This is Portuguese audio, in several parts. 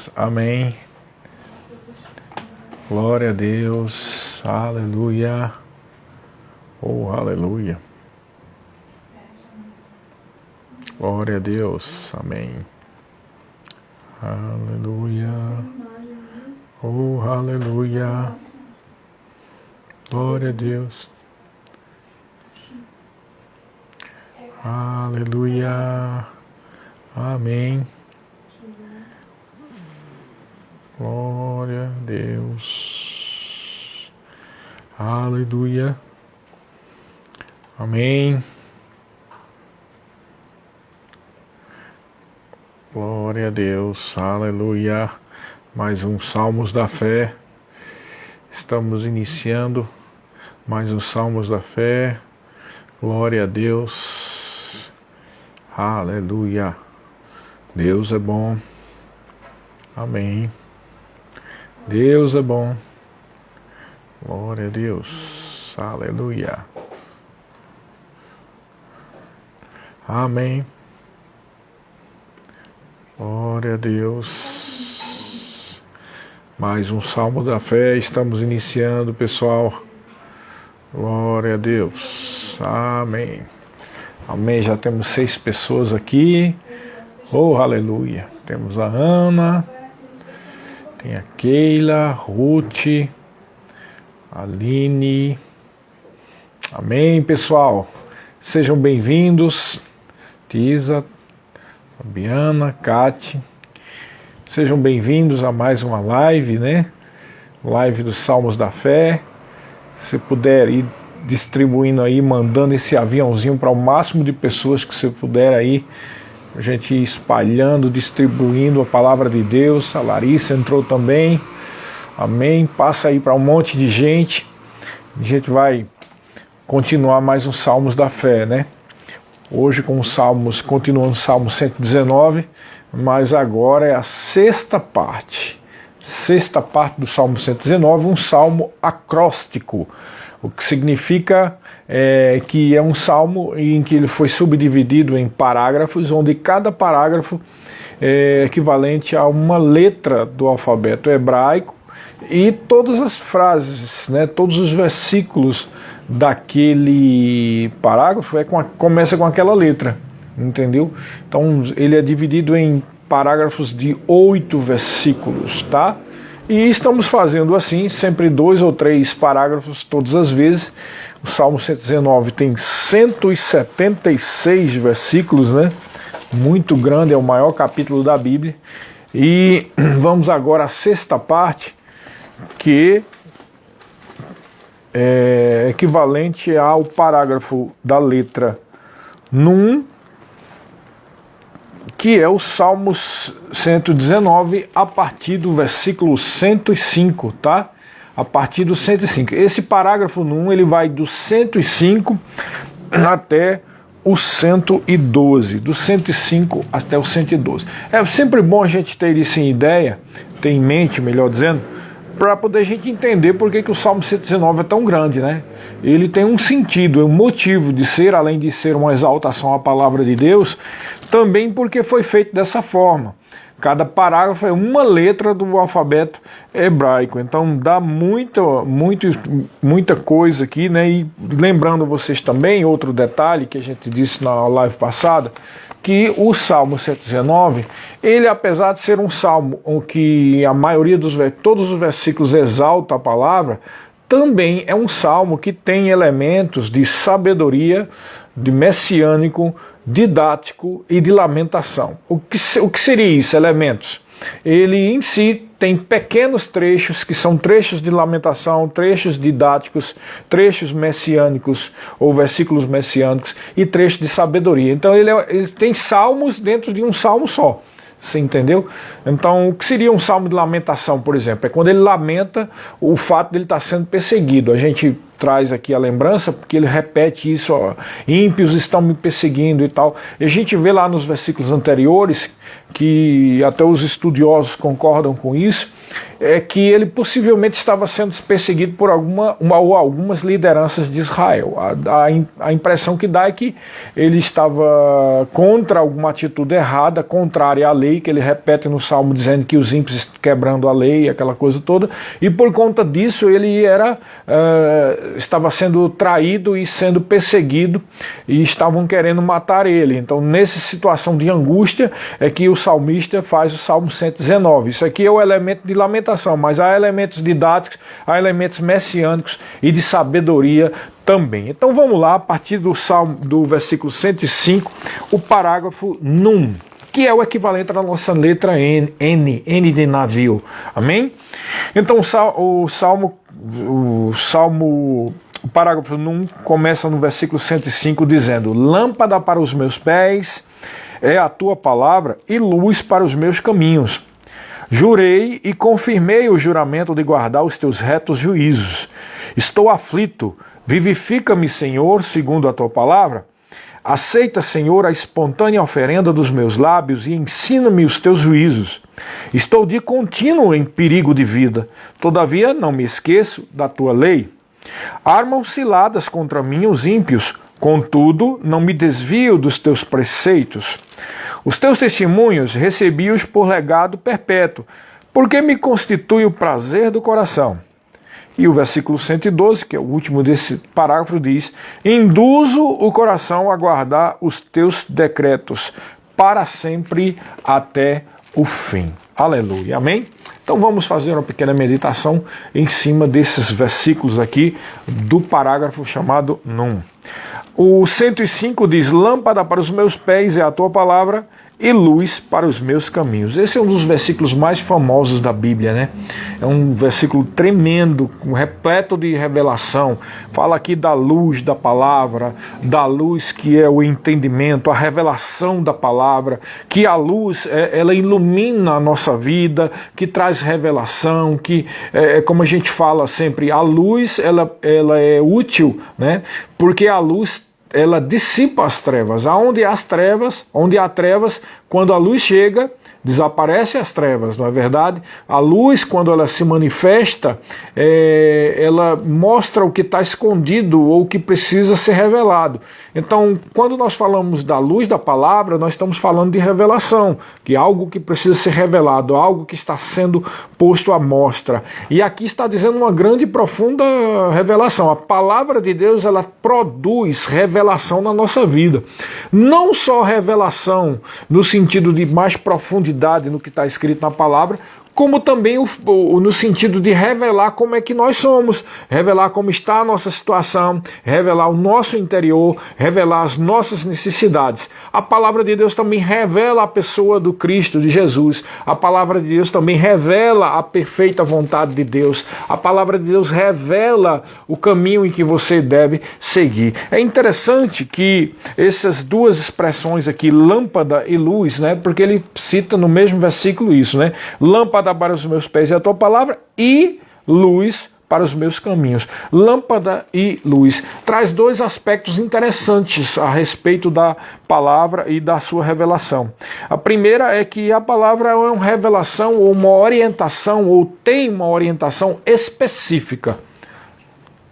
Deus, amém. Glória a Deus, aleluia. Oh, aleluia. Glória a Deus, amém. Aleluia. Oh, aleluia. Glória a Deus. Aleluia. Amém. Glória a Deus. Aleluia. Amém. Glória a Deus. Aleluia. Mais um Salmos da Fé. Estamos iniciando mais um Salmos da Fé. Glória a Deus. Aleluia. Deus é bom. Amém. Deus é bom. Glória a Deus. Aleluia. Amém. Glória a Deus. Mais um Salmo da Fé. Estamos iniciando, pessoal. Glória a Deus. Amém. Amém. Já temos 6 pessoas aqui. Oh, aleluia. Temos a Ana. Tem a Keila, Ruth, a Aline. Amém, pessoal. Sejam bem-vindos. Tisa, Fabiana, Kate. Sejam bem-vindos a mais uma live, né? Live dos Salmos da Fé. Se puder ir distribuindo aí, mandando esse aviãozinho para o máximo de pessoas que você puder aí, a gente ir espalhando, distribuindo a palavra de Deus. A Larissa entrou também. Amém. Passa aí para um monte de gente. A gente vai continuar mais uns Salmos da Fé, né? Hoje com os Salmos, continuando o Salmo 119, mas agora é a sexta parte. Sexta parte do Salmo 119, um salmo acróstico. O que significa que é um salmo em que ele foi subdividido em parágrafos, onde cada parágrafo é equivalente a uma letra do alfabeto hebraico, e todas as frases, né, todos os versículos daquele parágrafo começa com aquela letra, entendeu? Então ele é dividido em parágrafos de 8 versículos, tá? E estamos fazendo assim, sempre 2 ou 3 parágrafos todas as vezes. O Salmo 119 tem 176 versículos, né? Muito grande, é o maior capítulo da Bíblia. E vamos agora à sexta parte, que é equivalente ao parágrafo da letra Num, que é o Salmos 119, a partir do versículo 105, tá? A partir do 105. Esse parágrafo 1, ele vai do 105 até o 112, do 105 até o 112. É sempre bom a gente ter isso em ideia, ter em mente, melhor dizendo, para poder a gente entender por que o Salmo 119 é tão grande, né? Ele tem um sentido, um motivo de ser, além de ser uma exaltação à palavra de Deus, também porque foi feito dessa forma. Cada parágrafo é uma letra do alfabeto hebraico, então dá muita coisa aqui, né? E lembrando vocês também, outro detalhe que a gente disse na live passada, que o Salmo 119, ele, apesar de ser um salmo em que a maioria todos os versículos exalta a palavra, também é um salmo que tem elementos de sabedoria, de messiânico, didático e de lamentação. O que seria isso, elementos? Ele em si tem pequenos trechos que são trechos de lamentação, trechos didáticos, trechos messiânicos ou versículos messiânicos e trechos de sabedoria. Então ele tem salmos dentro de um salmo só. Você entendeu? Então, o que seria um salmo de lamentação, por exemplo? É quando ele lamenta o fato de ele estar sendo perseguido. A gente traz aqui a lembrança, porque ele repete isso, ó, ímpios estão me perseguindo e tal. E a gente vê lá nos versículos anteriores, que até os estudiosos concordam com isso, é que ele possivelmente estava sendo perseguido por algumas lideranças de Israel. A impressão que dá é que ele estava contra alguma atitude errada, contrária à lei, que ele repete no Salmo dizendo que os ímpios quebrando a lei, aquela coisa toda, e por conta disso ele estava sendo traído e sendo perseguido, e estavam querendo matar ele. Então, nessa situação de angústia, é que o salmista faz o Salmo 119. Isso aqui é o elemento de lamentação, mas há elementos didáticos, há elementos messiânicos e de sabedoria também. Então vamos lá, a partir do versículo 105, o parágrafo Num, que é o equivalente à nossa letra N de navio. Amém? Então o parágrafo Num começa no versículo 105 dizendo: lâmpada para os meus pés é a tua palavra e luz para os meus caminhos. Jurei e confirmei o juramento de guardar os teus retos juízos. Estou aflito, vivifica-me, Senhor, segundo a tua palavra. Aceita, Senhor, a espontânea oferenda dos meus lábios e ensina-me os teus juízos. Estou de contínuo em perigo de vida, todavia não me esqueço da tua lei. Armam ciladas contra mim os ímpios, contudo não me desvio dos teus preceitos. Os teus testemunhos recebi-os por legado perpétuo, porque me constitui o prazer do coração. E o versículo 112, que é o último desse parágrafo, diz: induzo o coração a guardar os teus decretos para sempre até o fim. Aleluia. Amém? Então vamos fazer uma pequena meditação em cima desses versículos aqui do parágrafo chamado Num. O 105 diz: lâmpada para os meus pés é a tua palavra e luz para os meus caminhos. Esse é um dos versículos mais famosos da Bíblia, né? É um versículo tremendo, repleto de revelação. Fala aqui da luz da palavra, da luz que é o entendimento, a revelação da palavra, que a luz, ela ilumina a nossa vida, que traz revelação, que, como a gente fala sempre, a luz, ela é útil, né? Porque a luz, ela dissipa as trevas. Onde há trevas, quando a luz chega, desaparecem as trevas, não é verdade? A luz, quando ela se manifesta, ela mostra o que está escondido ou o que precisa ser revelado. Então, quando nós falamos da luz da palavra, nós estamos falando de revelação, que é algo que precisa ser revelado, algo que está sendo posto à mostra. E aqui está dizendo uma grande e profunda revelação. A palavra de Deus, ela produz revelação na nossa vida. Não só revelação no sentido de mais profundidade no que está escrito na palavra, como também no sentido de revelar como é que nós somos, revelar como está a nossa situação, revelar o nosso interior, revelar as nossas necessidades. A palavra de Deus também revela a pessoa do Cristo, de Jesus. A palavra de Deus também revela a perfeita vontade de Deus. A palavra de Deus revela o caminho em que você deve seguir. É interessante que essas duas expressões aqui, lâmpada e luz, né, porque ele cita no mesmo versículo isso, né? Lâmpada para os meus pés é a tua palavra e luz para os meus caminhos. Lâmpada e luz. Traz dois aspectos interessantes a respeito da palavra e da sua revelação. A primeira é que a palavra é uma revelação ou uma orientação, ou tem uma orientação específica.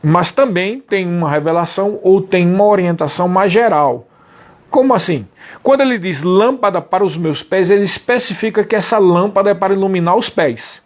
Mas também tem uma revelação ou tem uma orientação mais geral. Como assim? Quando ele diz lâmpada para os meus pés, ele especifica que essa lâmpada é para iluminar os pés.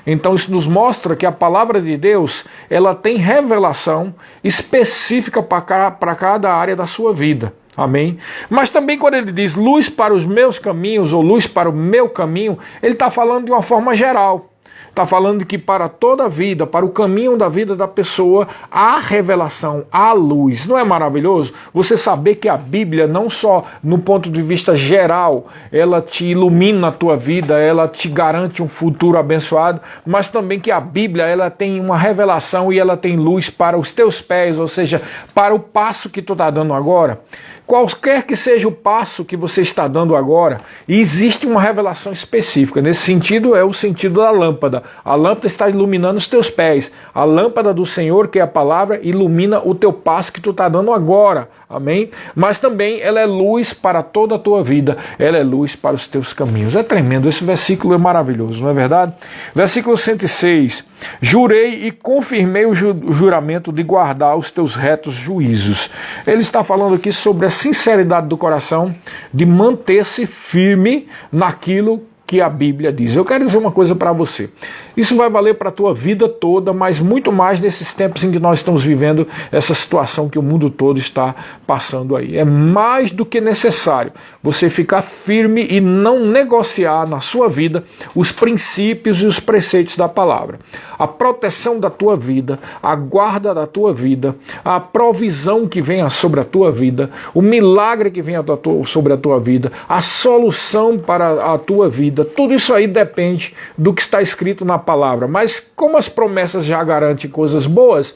Então isso nos mostra que a palavra de Deus, ela tem revelação específica para cada área da sua vida. Amém? Mas também quando ele diz luz para os meus caminhos, ou luz para o meu caminho, ele está falando de uma forma geral. Está falando que para toda a vida, para o caminho da vida da pessoa, há revelação, há luz. Não é maravilhoso? Você saber que a Bíblia, não só no ponto de vista geral, ela te ilumina a tua vida, ela te garante um futuro abençoado, mas também que a Bíblia, ela tem uma revelação e ela tem luz para os teus pés, ou seja, para o passo que tu está dando agora. Qualquer que seja o passo que você está dando agora, existe uma revelação específica. Nesse sentido, é o sentido da lâmpada. lâmpada. A lâmpada está iluminando os teus pés. A lâmpada do Senhor, que é a palavra, ilumina o teu passo que tu está dando agora. Amém? Mas também ela é luz para toda a tua vida. Ela é luz para os teus caminhos. É tremendo. Esse versículo é maravilhoso, não é verdade? Versículo 106. Jurei e confirmei o juramento de guardar os teus retos juízos. Ele está falando aqui sobre a sinceridade do coração, de manter-se firme naquilo que a Bíblia diz. Eu quero dizer uma coisa para você. Isso vai valer para a tua vida toda, mas muito mais nesses tempos em que nós estamos vivendo essa situação que o mundo todo está passando aí. É mais do que necessário você ficar firme e não negociar na sua vida os princípios e os preceitos da palavra. A proteção da tua vida, a guarda da tua vida, a provisão que venha sobre a tua vida, o milagre que venha sobre a tua vida, a solução para a tua vida, tudo isso aí depende do que está escrito na palavra. Mas como as promessas já garantem coisas boas,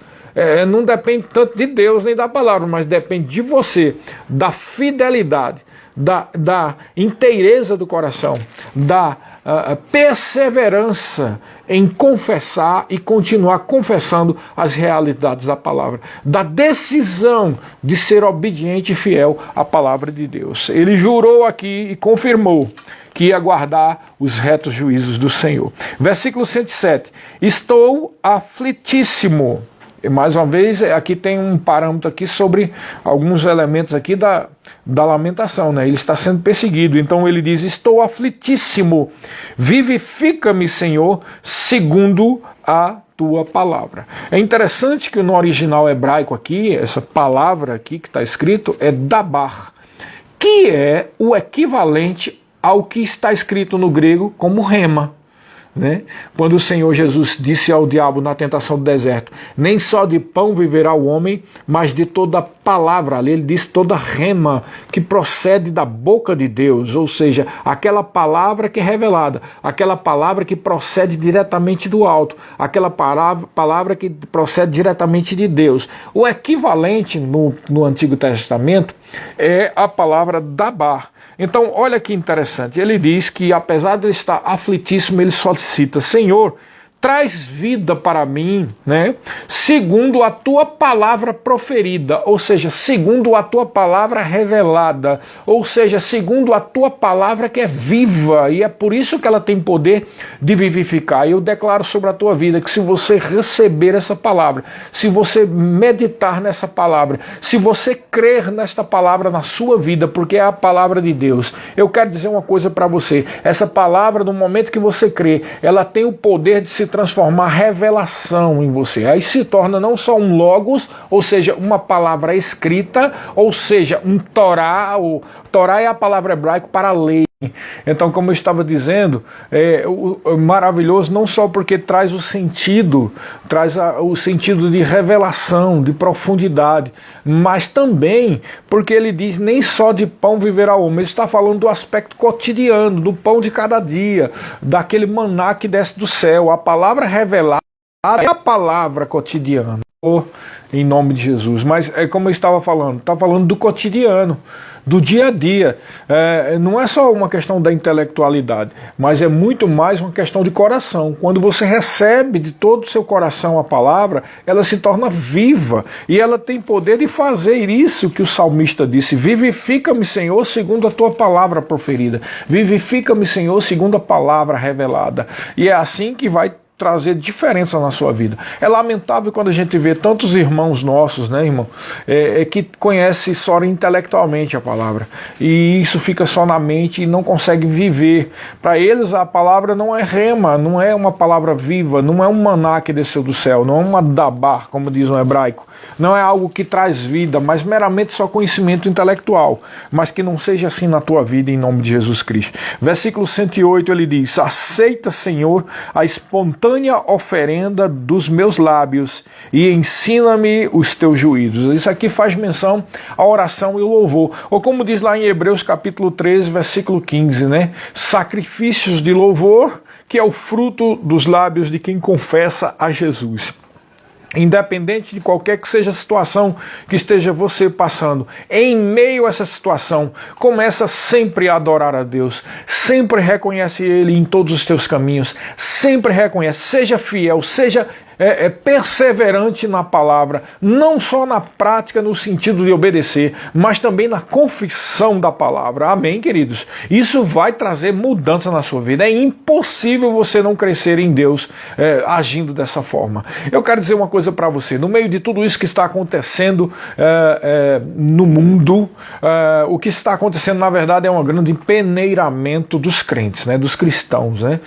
não depende tanto de Deus nem da palavra, mas depende de você, da fidelidade, da inteireza do coração, da perseverança em confessar e continuar confessando as realidades da palavra, da decisão de ser obediente e fiel à palavra de Deus. Ele jurou aqui e confirmou que ia guardar os retos juízos do Senhor. Versículo 107. Estou aflitíssimo. E mais uma vez, aqui tem um parâmetro aqui sobre alguns elementos aqui da lamentação, né? Ele está sendo perseguido, então ele diz, estou aflitíssimo, vivifica-me, Senhor, segundo a tua palavra. É interessante que no original hebraico aqui, essa palavra aqui que está escrito é dabar, que é o equivalente ao que está escrito no grego como rema. Né? Quando o Senhor Jesus disse ao diabo na tentação do deserto, nem só de pão viverá o homem, mas de toda palavra, ali ele diz toda rema que procede da boca de Deus, ou seja, aquela palavra que é revelada, aquela palavra que procede diretamente do alto, aquela palavra que procede diretamente de Deus. O equivalente no Antigo Testamento é a palavra dabar. Então, olha que interessante, ele diz que apesar de ele estar aflitíssimo, ele solicita, Senhor, traz vida para mim, né? Segundo a tua palavra proferida, ou seja, segundo a tua palavra revelada, ou seja, segundo a tua palavra que é viva, e é por isso que ela tem poder de vivificar. E eu declaro sobre a tua vida que se você receber essa palavra, se você meditar nessa palavra, se você crer nesta palavra na sua vida, porque é a palavra de Deus, eu quero dizer uma coisa para você, essa palavra, no momento que você crê, ela tem o poder de se transformar revelação em você. Aí se torna não só um logos, ou seja, uma palavra escrita, ou seja, um Torá. O Torá é a palavra hebraica para lei. Então, como eu estava dizendo, maravilhoso não só porque traz o sentido de revelação, de profundidade, mas também porque ele diz nem só de pão viverá o homem, ele está falando do aspecto cotidiano, do pão de cada dia, daquele maná que desce do céu. A palavra revelada é a palavra cotidiana, em nome de Jesus. Mas é como eu estava falando, está falando do cotidiano, do dia a dia. Não é só uma questão da intelectualidade, mas é muito mais uma questão de coração. Quando você recebe de todo o seu coração a palavra, ela se torna viva e ela tem poder de fazer isso que o salmista disse: vivifica-me, Senhor, segundo a tua palavra proferida, vivifica-me, Senhor, segundo a palavra revelada. E é assim que vai trazer diferença na sua vida. É lamentável quando a gente vê tantos irmãos nossos, né, irmão, que conhecem só intelectualmente a palavra, e isso fica só na mente e não consegue viver. Para eles a palavra não é rema, não é uma palavra viva, não é um maná que desceu do céu, não é uma dabar, como diz no hebraico, não é algo que traz vida, mas meramente só conhecimento intelectual, mas que não seja assim na tua vida, em nome de Jesus Cristo. Versículo 108 ele diz: aceita, Senhor, a espontânea oferenda dos meus lábios e ensina-me os teus juízos. Isso aqui faz menção à oração e ao louvor, ou como diz lá em Hebreus capítulo 13, versículo 15, né? Sacrifícios de louvor, que é o fruto dos lábios de quem confessa a Jesus. Independente de qualquer que seja a situação que esteja você passando, em meio a essa situação, começa sempre a adorar a Deus, sempre reconhece Ele em todos os teus caminhos, sempre reconhece, seja fiel, seja perseverante na palavra, não só na prática no sentido de obedecer, mas também na confissão da palavra. Amém, queridos? Isso vai trazer mudança na sua vida. É impossível você não crescer em Deus agindo dessa forma. Eu quero dizer uma coisa para você, no meio de tudo isso que está acontecendo no mundo, o que está acontecendo na verdade é um grande peneiramento dos crentes, né, dos cristãos, né?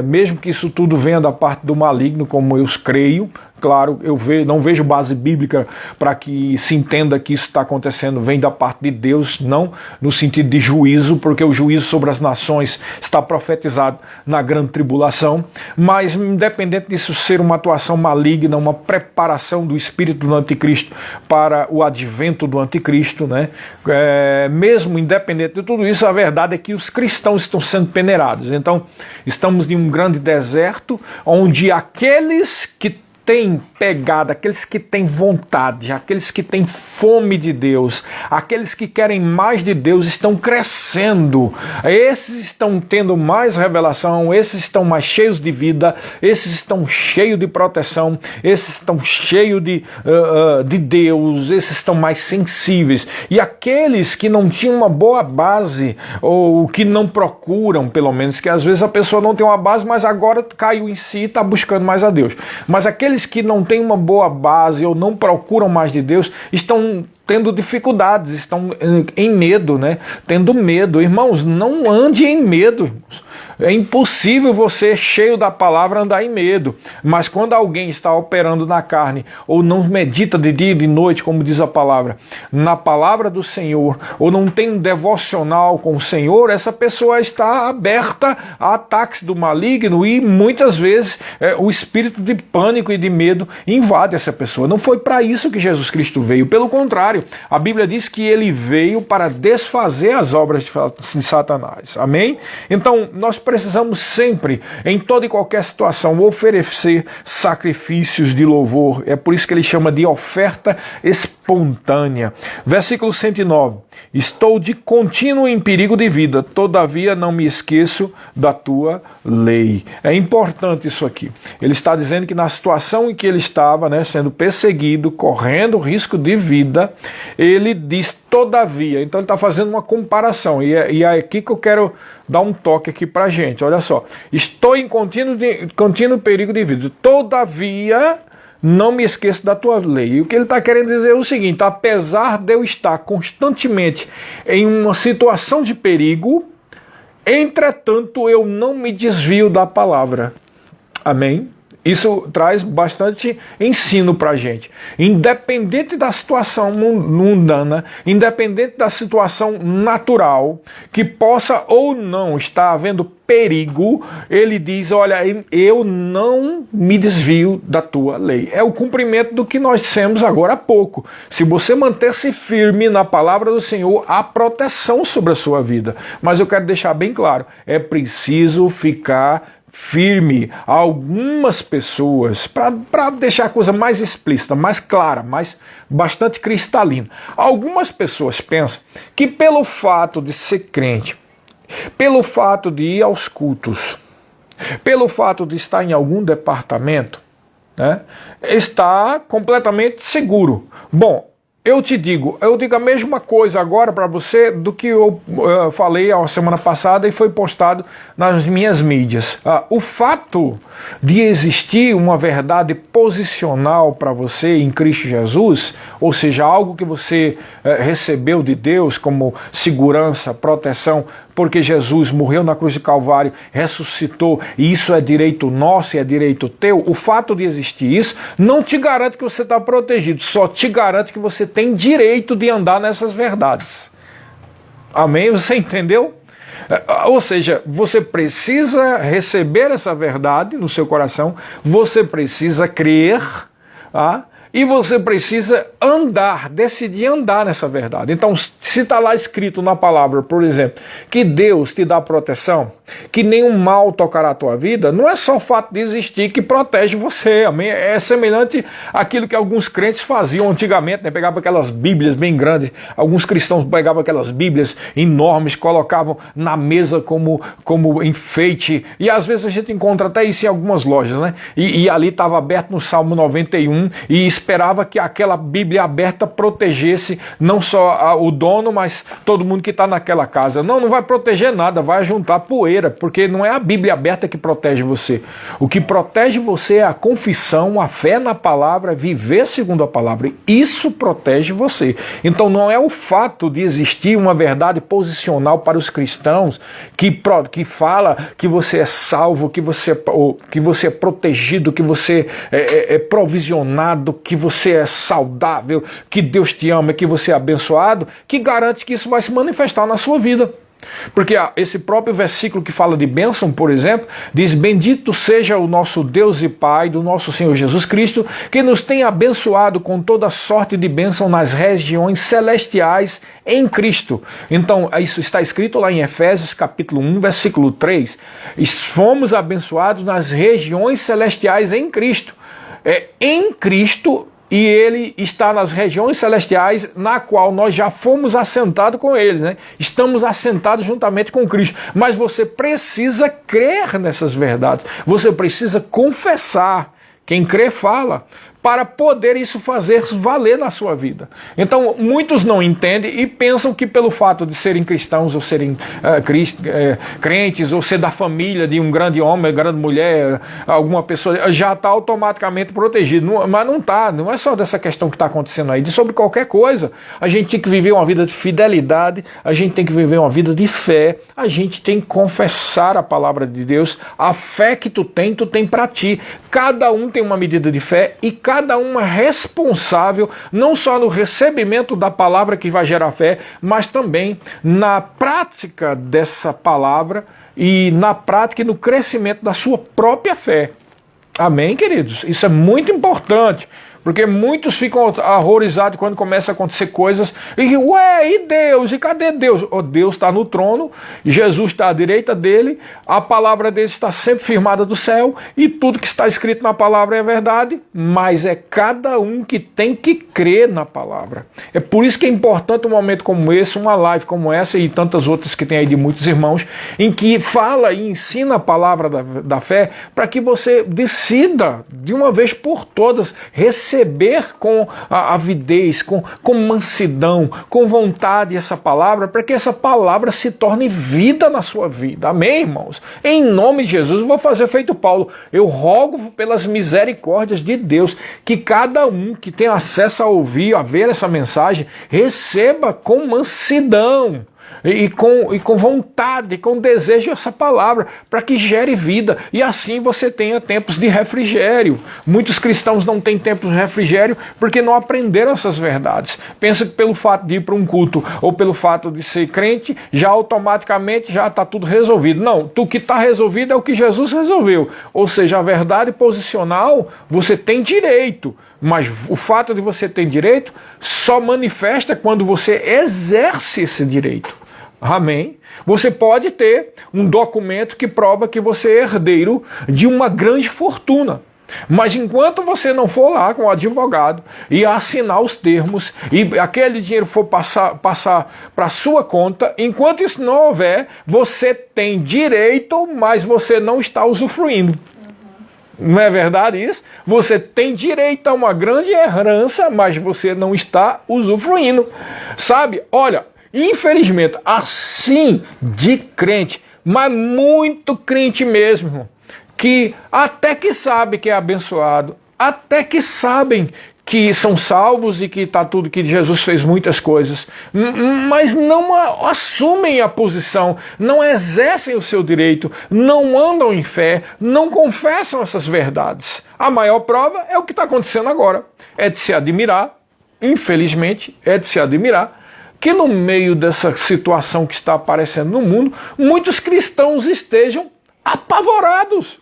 Mesmo que isso tudo venha da parte do maligno, como eu creio, claro, não vejo base bíblica para que se entenda que isso está acontecendo, vem da parte de Deus, não no sentido de juízo, porque o juízo sobre as nações está profetizado na grande tribulação, mas independente disso ser uma atuação maligna, uma preparação do espírito do anticristo para o advento do anticristo, né? Mesmo independente de tudo isso, a verdade é que os cristãos estão sendo peneirados. Então, estamos em um grande deserto, onde aqueles que têm pegada, aqueles que têm vontade, aqueles que têm fome de Deus, aqueles que querem mais de Deus estão crescendo. Esses estão tendo mais revelação, esses estão mais cheios de vida, esses estão cheios de proteção, esses estão cheios de Deus, esses estão mais sensíveis. E aqueles que não tinham uma boa base, ou que não procuram, pelo menos, que às vezes a pessoa não tem uma base, mas agora caiu em si e está buscando mais a Deus. Mas aqueles que não têm uma boa base ou não procuram mais de Deus estão tendo dificuldades, estão em medo, né? Tendo medo. Irmãos, não ande em medo, irmãos. É impossível você, cheio da palavra, andar em medo. Mas quando alguém está operando na carne, ou não medita de dia e de noite, como diz a palavra, na palavra do Senhor, ou não tem um devocional com o Senhor, essa pessoa está aberta a ataques do maligno e muitas vezes o espírito de pânico e de medo invade essa pessoa. Não foi para isso que Jesus Cristo veio. Pelo contrário, a Bíblia diz que ele veio para desfazer as obras de Satanás. Amém? Então, nós precisamos sempre, em toda e qualquer situação, oferecer sacrifícios de louvor. É por isso que ele chama de oferta espontânea. Versículo 109. Estou de contínuo em perigo de vida, todavia não me esqueço da tua lei. É importante isso aqui. Ele está dizendo que na situação em que ele estava, né, sendo perseguido, correndo risco de vida, ele diz todavia. Então ele está fazendo uma comparação. E é aqui que eu quero dar um toque aqui pra gente. Olha só. Estou em contínuo perigo de vida. Todavia, não me esqueço da tua lei. E o que ele está querendo dizer é o seguinte: apesar de eu estar constantemente em uma situação de perigo, entretanto eu não me desvio da palavra. Amém? Isso traz bastante ensino para a gente. Independente da situação mundana, independente da situação natural, que possa ou não estar havendo perigo, ele diz, olha, eu não me desvio da tua lei. É o cumprimento do que nós dissemos agora há pouco. Se você manter-se firme na palavra do Senhor, há proteção sobre a sua vida. Mas eu quero deixar bem claro, é preciso ficar firme. Algumas pessoas, para deixar a coisa mais explícita, mais clara, mais bastante cristalina, algumas pessoas pensam que pelo fato de ser crente, pelo fato de ir aos cultos, pelo fato de estar em algum departamento, né, está completamente seguro. Bom, eu digo a mesma coisa agora para você do que eu falei a semana passada e foi postado nas minhas mídias. O fato de existir uma verdade posicional para você em Cristo Jesus, ou seja, algo que você recebeu de Deus como segurança, proteção, porque Jesus morreu na cruz de Calvário, ressuscitou, e isso é direito nosso e é direito teu, o fato de existir isso não te garante que você está protegido, só te garante que você tem direito de andar nessas verdades. Amém? Você entendeu? Ou seja, você precisa receber essa verdade no seu coração, você precisa crer, e você precisa andar, decidir andar nessa verdade. Então, se está lá escrito na palavra, por exemplo, que Deus te dá proteção, que nenhum mal tocará a tua vida, não é só o fato de existir que protege você, amém? É semelhante àquilo que alguns crentes faziam antigamente, né? Pegavam aquelas bíblias bem grandes, alguns cristãos pegavam aquelas bíblias enormes, colocavam na mesa como enfeite, e às vezes a gente encontra até isso em algumas lojas, né? E ali estava aberto no Salmo 91 e esperava que aquela Bíblia aberta protegesse não só o dono, mas todo mundo que está naquela casa. Não vai proteger nada, vai juntar poeira, porque não é a Bíblia aberta que protege você. O que protege você é a confissão, a fé na palavra, viver segundo a palavra. Isso protege você. Então não é o fato de existir uma verdade posicional para os cristãos que fala que você é salvo, que você é protegido, que você é provisionado, que você é saudável, que Deus te ama, que você é abençoado, que garante que isso vai se manifestar na sua vida. Porque esse próprio versículo que fala de bênção, por exemplo, diz: bendito seja o nosso Deus e Pai do nosso Senhor Jesus Cristo, que nos tem abençoado com toda sorte de bênção nas regiões celestiais em Cristo. Então, isso está escrito lá em Efésios capítulo 1, versículo 3. Fomos abençoados nas regiões celestiais em Cristo. Em Cristo. E ele está nas regiões celestiais, na qual nós já fomos assentados com ele, né? Estamos assentados juntamente com Cristo. Mas você precisa crer nessas verdades. Você precisa confessar. Quem crê, fala. Para poder isso fazer valer na sua vida. Então, muitos não entendem e pensam que pelo fato de serem cristãos ou serem crentes, ou ser da família de um grande homem, grande mulher, alguma pessoa, já está automaticamente protegido. Mas não está, não é só dessa questão que está acontecendo aí. Sobre qualquer coisa, a gente tem que viver uma vida de fidelidade, a gente tem que viver uma vida de fé, a gente tem que confessar a palavra de Deus. A fé que tu tem para ti. Cada um tem uma medida de fé e cada um é responsável não só no recebimento da palavra que vai gerar fé, mas também na prática dessa palavra e na prática e no crescimento da sua própria fé. Amém, queridos? Isso é muito importante. Porque muitos ficam horrorizados quando começam a acontecer coisas. E Deus? E cadê Deus? Deus está no trono, Jesus está à direita dele, a palavra dele está sempre firmada do céu, e tudo que está escrito na palavra é verdade, mas é cada um que tem que crer na palavra. É por isso que é importante um momento como esse, uma live como essa e tantas outras que tem aí de muitos irmãos, em que fala e ensina a palavra da fé, para que você decida, de uma vez por todas, receber com avidez, com mansidão, com vontade essa palavra, para que essa palavra se torne vida na sua vida. Amém, irmãos? Em nome de Jesus, eu vou fazer feito Paulo. Eu rogo pelas misericórdias de Deus que cada um que tem acesso a ouvir, a ver essa mensagem, receba com mansidão. E com vontade, com desejo essa palavra, para que gere vida, e assim você tenha tempos de refrigério. Muitos cristãos não têm tempos de refrigério porque não aprenderam essas verdades. Pensa que pelo fato de ir para um culto ou pelo fato de ser crente, já automaticamente já está tudo resolvido. Não, o que está resolvido é o que Jesus resolveu. Ou seja, a verdade posicional você tem direito, mas o fato de você ter direito só manifesta quando você exerce esse direito. Amém? Você pode ter um documento que prova que você é herdeiro de uma grande fortuna. Mas enquanto você não for lá com o advogado e assinar os termos e aquele dinheiro for passar para a sua conta, enquanto isso não houver, você tem direito, mas você não está usufruindo. Não é verdade isso? Você tem direito a uma grande herança, mas você não está usufruindo. Sabe? Olha, infelizmente, assim de crente, mas muito crente mesmo, que até que sabe que é abençoado, até que sabem que são salvos e que está tudo, que Jesus fez muitas coisas, mas não assumem a posição, não exercem o seu direito, não andam em fé, não confessam essas verdades. A maior prova é o que está acontecendo agora. É de se admirar, infelizmente, é de se admirar, que no meio dessa situação que está aparecendo no mundo, muitos cristãos estejam apavorados.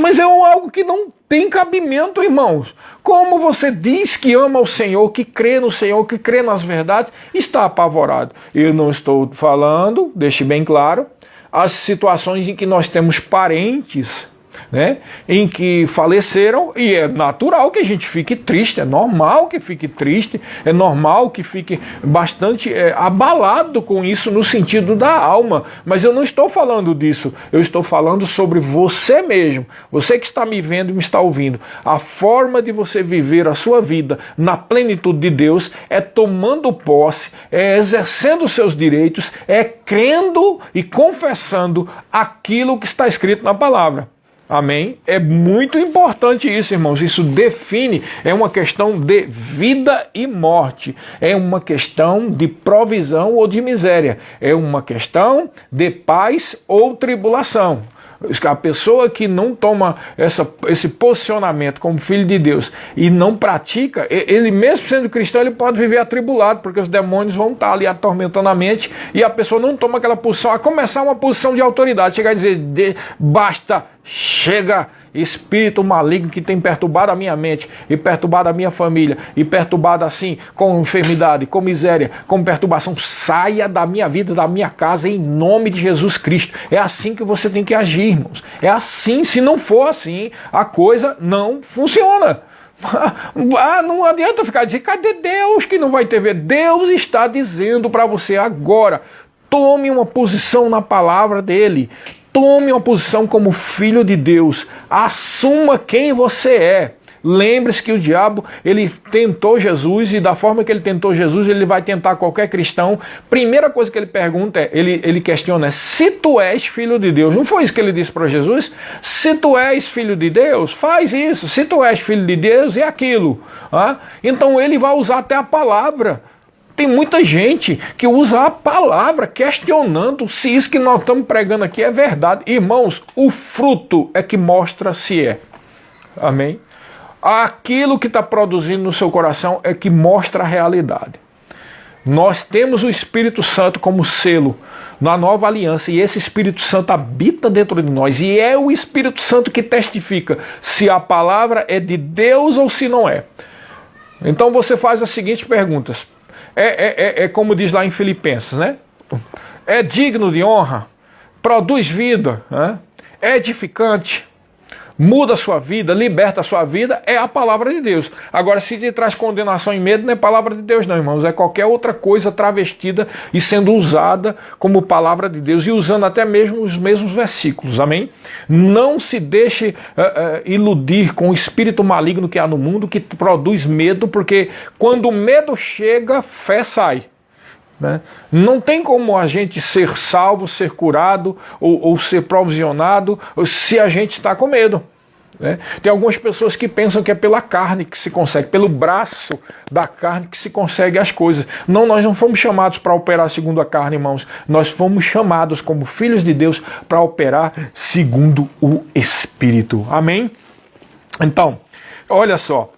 Mas é algo que não tem cabimento, irmãos. Como você diz que ama o Senhor, que crê no Senhor, que crê nas verdades, está apavorado. Eu não estou falando, deixe bem claro, as situações em que nós temos parentes, né, em que faleceram, e é natural que a gente fique triste, é normal que fique triste, é normal que fique bastante abalado com isso no sentido da alma, mas eu não estou falando disso, eu estou falando sobre você mesmo, você que está me vendo e me está ouvindo. A forma de você viver a sua vida na plenitude de Deus é tomando posse, é exercendo os seus direitos, é crendo e confessando aquilo que está escrito na palavra. Amém? É muito importante isso, irmãos. Isso define, é uma questão de vida e morte. É uma questão de provisão ou de miséria. É uma questão de paz ou tribulação. A pessoa que não toma esse posicionamento como filho de Deus e não pratica, ele mesmo sendo cristão, ele pode viver atribulado, porque os demônios vão estar ali atormentando a mente e a pessoa não toma aquela posição, a começar uma posição de autoridade, chegar a dizer, basta, chega, espírito maligno que tem perturbado a minha mente e perturbado a minha família e perturbado assim com enfermidade, com miséria, com perturbação, saia da minha vida, da minha casa em nome de Jesus Cristo. É assim que você tem que agir, irmãos. É assim, se não for assim, a coisa não funciona. Não adianta ficar dizendo, cadê Deus que não vai ter ver? Deus está dizendo para você agora, tome uma posição na palavra dele. Tome uma posição como filho de Deus. Assuma quem você é. Lembre-se que o diabo, ele tentou Jesus e da forma que ele tentou Jesus, ele vai tentar qualquer cristão. Primeira coisa que ele pergunta, ele questiona, se tu és filho de Deus. Não foi isso que ele disse para Jesus? Se tu és filho de Deus, faz isso. Se tu és filho de Deus, é aquilo. Então ele vai usar até a palavra. Tem muita gente que usa a palavra questionando se isso que nós estamos pregando aqui é verdade. Irmãos, o fruto é que mostra se é. Amém? Aquilo que está produzindo no seu coração é que mostra a realidade. Nós temos o Espírito Santo como selo na nova aliança e esse Espírito Santo habita dentro de nós e é o Espírito Santo que testifica se a palavra é de Deus ou se não é. Então você faz as seguintes perguntas. É como diz lá em Filipenses, né? É digno de honra, produz vida, né? É edificante, muda a sua vida, liberta a sua vida, é a palavra de Deus. Agora, se te traz condenação e medo, não é palavra de Deus não, irmãos, é qualquer outra coisa travestida e sendo usada como palavra de Deus e usando até mesmo os mesmos versículos, amém? Não se deixe iludir com o espírito maligno que há no mundo, que produz medo, porque quando o medo chega, fé sai. Né? Não tem como a gente ser salvo, ser curado ou ser provisionado se a gente está com medo. Né? Tem algumas pessoas que pensam que é pela carne que se consegue, pelo braço da carne que se consegue as coisas. Não, nós não fomos chamados para operar segundo a carne, irmãos. Nós fomos chamados como filhos de Deus para operar segundo o Espírito. Amém? Então, olha só.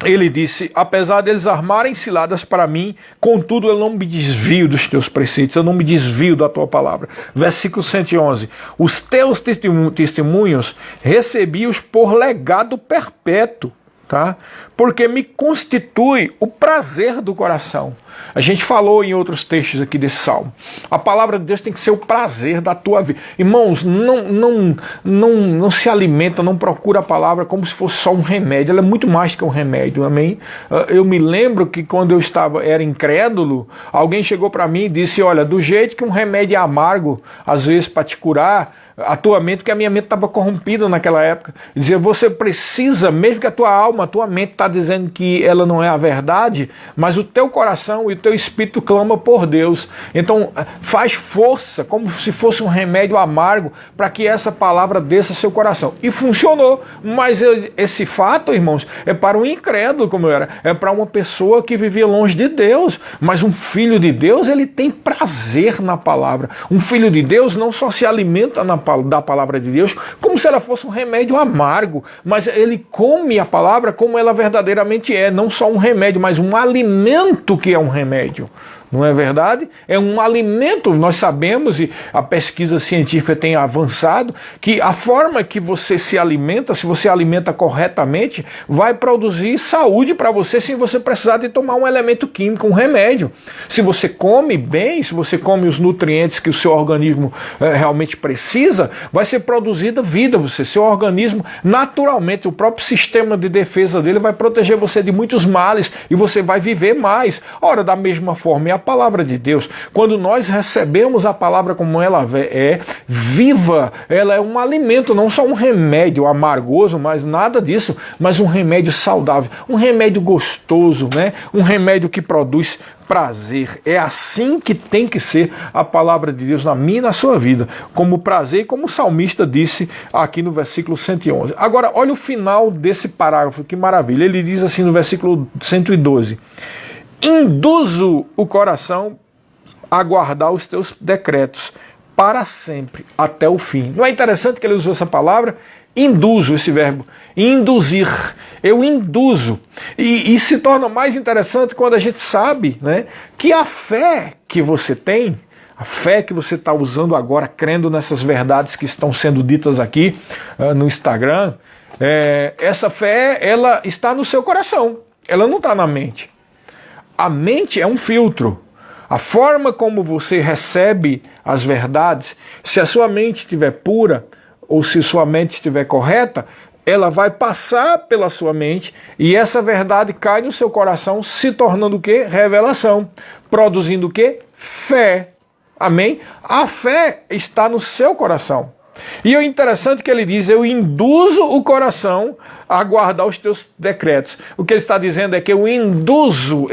Ele disse, apesar deles armarem ciladas para mim, contudo eu não me desvio dos teus preceitos, eu não me desvio da tua palavra. Versículo 111, os teus testemunhos recebi-os por legado perpétuo, tá? Porque me constitui o prazer do coração. A gente falou em outros textos aqui desse salmo. A palavra de Deus tem que ser o prazer da tua vida. Irmãos, não se alimenta, não procura a palavra como se fosse só um remédio. Ela é muito mais que um remédio, amém? Eu me lembro que quando eu era incrédulo, alguém chegou para mim e disse, olha, do jeito que um remédio é amargo, às vezes para te curar, a tua mente, porque a minha mente estava corrompida naquela época. Dizia, você precisa, mesmo que a tua alma, a tua mente está dizendo que ela não é a verdade, mas o teu coração e o teu espírito clama por Deus. Então faz força, como se fosse um remédio amargo, para que essa palavra desça ao seu coração. E funcionou, mas esse fato, irmãos, é para um incrédulo como eu era, é para uma pessoa que vivia longe de Deus, mas um filho de Deus, ele tem prazer na palavra. Um filho de Deus não só se alimenta da palavra de Deus, como se ela fosse um remédio amargo, mas ele come a palavra como ela verdadeiramente é, não só um remédio, mas um alimento que é um remédio. não é verdade? É um alimento, nós sabemos, e a pesquisa científica tem avançado, que a forma que você se alimenta, se você alimenta corretamente, vai produzir saúde para você sem você precisar de tomar um elemento químico, um remédio. Se você come bem, se você come os nutrientes que o seu organismo realmente precisa, vai ser produzida vida, seu organismo, naturalmente, o próprio sistema de defesa dele vai proteger você de muitos males e você vai viver mais. Ora, da mesma forma, é a palavra de Deus. Quando nós recebemos a palavra como ela é viva, ela é um alimento, não só um remédio amargoso, mas nada disso, mas um remédio saudável, um remédio gostoso, né? Um remédio que produz prazer. É assim que tem que ser a palavra de Deus na minha e na sua vida, como prazer, como o salmista disse aqui no versículo 111. Agora, olha o final desse parágrafo, que maravilha. Ele diz assim no versículo 112: induzo o coração a guardar os teus decretos para sempre, até o fim. Não é interessante que ele usou essa palavra? Induzo, esse verbo, induzir, eu induzo. E se torna mais interessante quando a gente sabe, né, que a fé que você tem, a fé que você está usando agora, crendo nessas verdades que estão sendo ditas aqui no Instagram, essa fé, ela está no seu coração, ela não está na mente. A mente é um filtro. A forma como você recebe as verdades, se a sua mente estiver pura, ou se sua mente estiver correta, ela vai passar pela sua mente e essa verdade cai no seu coração, se tornando o quê? Revelação. Produzindo o quê? Fé. Amém? A fé está no seu coração. E é interessante que ele diz, eu induzo o coração a guardar os teus decretos. O que ele está dizendo é que eu induzo,